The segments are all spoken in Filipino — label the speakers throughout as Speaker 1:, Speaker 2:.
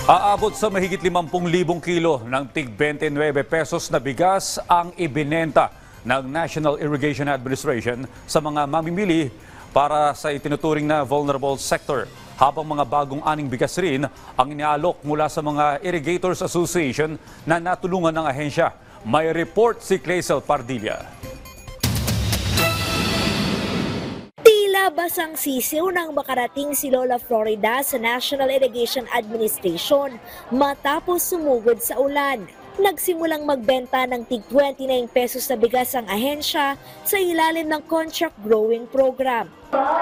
Speaker 1: Aabot sa mahigit 50,000 kilo ng tig 29 pesos na bigas ang ibinenta ng National Irrigation Administration sa mga mamimili para sa itinuturing na vulnerable sector. Habang mga bagong aning bigas rin ang inialok mula sa mga Irrigators Association na natulungan ng ahensya. May report si Clazel Pardilla.
Speaker 2: Basang sisiw nang makarating si Lola Florida sa National Irrigation Administration matapos sumugod sa ulan. Nagsimulang magbenta ng tig 29 pesos na bigas ang ahensya sa ilalim ng contract growing program.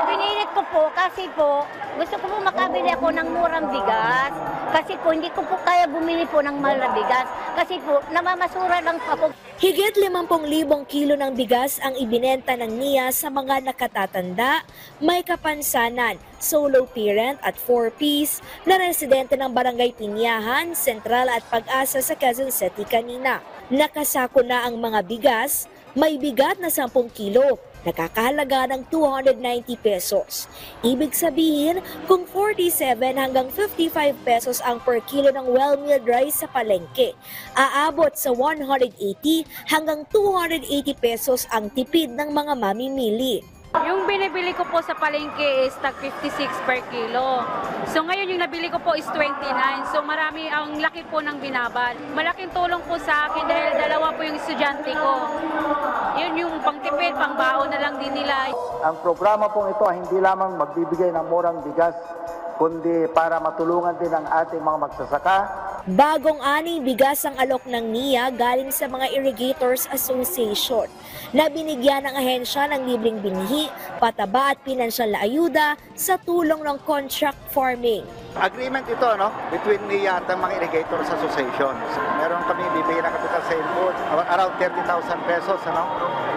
Speaker 3: Pinilit ko po kasi po gusto ko po makabili ako ng murang bigas kasi po hindi ko po kaya bumili po ng mahal na bigas kasi po namamasura lang po ako.
Speaker 2: Higit 50,000 kilo ng bigas ang ibinenta ng NIA sa mga nakatatanda, may kapansanan, solo parent at 4Ps na residente ng Barangay Pinyahan, Sentral at Pag-asa sa Quezon City kanina. Nakasako na ang mga bigas, may bigat na 10 kilo. Nakakahalaga ng 290 pesos. Ibig sabihin, kung 47 hanggang 55 pesos ang per kilo ng well-milled rice sa palengke, aabot sa 180 hanggang 280 pesos ang tipid ng mga mamimili.
Speaker 4: Yung binibili ko po sa palengke is tag 56 per kilo. So ngayon yung nabili ko po is 29. So marami, ang laki po ng binabad. Malaking tulong po sa akin dahil dalawa po yung estudyante ko. Yun yung pangtipid, pangbaon na lang din nila.
Speaker 5: Ang programa pong ito hindi lamang magbibigay ng murang bigas, kundi para matulungan din ang ating mga magsasaka.
Speaker 2: Bagong aning bigas ang alok ng NIA galing sa mga Irrigators Association na binigyan ng ahensya ng libreng binhi, pataba at pinansyal na ayuda sa tulong ng contract farming.
Speaker 5: Agreement ito between NIA at ang mga Irrigators Association. Meron kami bibigyan ng capital sa input, around 30,000 pesos.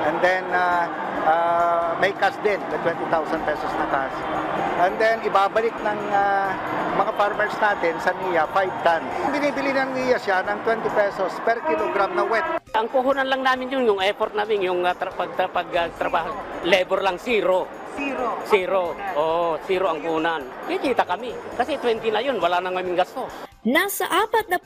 Speaker 5: And then may cash din, 20,000 pesos na cash. And then ibabalik ng mga farmers natin sa NIA 5 tons. Binibili ng NIA siya ng 20 pesos per kilogram na wet.
Speaker 6: Ang puhunan lang namin yung effort namin, yung pagtrabaho, labor lang zero. Zero. Oo, zero ang puhunan. Kikita kami. Kasi 20 na yun, wala nang kaming gasto.
Speaker 2: Nasa 40,000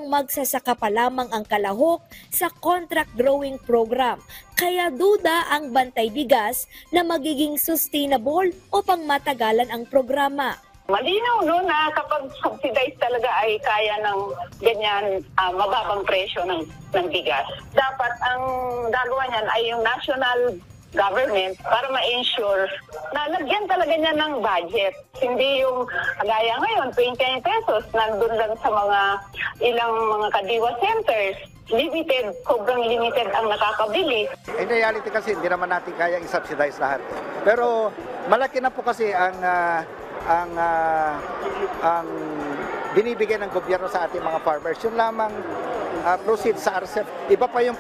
Speaker 2: magsasaka pa lamang ang kalahok sa contract growing program. Kaya duda ang Bantay Bigas na magiging sustainable o pangmatagalan ang programa.
Speaker 7: Malinaw na kapag subsidized talaga ay kaya ng ganyan mababang presyo ng bigas. Dapat ang gagawa niyan ay yung national government para ma-ensure na lagyan talaga niya ng budget. Hindi yung gaya ngayon, 29 pesos, nandun lang sa mga ilang mga kadiwa centers. Limited, sobrang limited ang nakakabili.
Speaker 5: In reality kasi hindi naman natin kaya i-subsidize lahat. Pero malaki na po kasi ang binibigay ng gobyerno sa ating mga farmers. Yun lamang proceed sa RCEP. Iba pa yung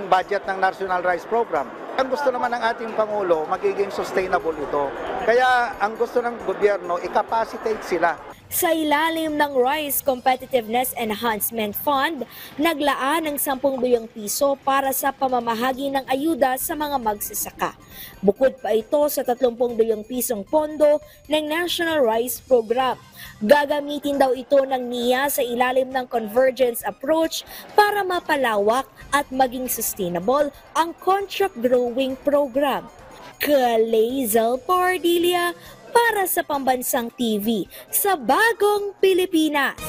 Speaker 5: budget ng National Rice Program. Ang gusto naman ng ating Pangulo, magiging sustainable ito. Kaya ang gusto ng gobyerno, i-capacitate sila.
Speaker 2: Sa ilalim ng Rice Competitiveness Enhancement Fund, naglaan ng 10 bilyong piso para sa pamamahagi ng ayuda sa mga magsasaka. Bukod pa ito sa 30 bilyong pisong pondo ng National Rice Program. Gagamitin daw ito ng NIA sa ilalim ng Convergence Approach para mapalawak at maging sustainable ang contract growing program. Clazel Pardilla para sa Pambansang TV sa Bagong Pilipinas.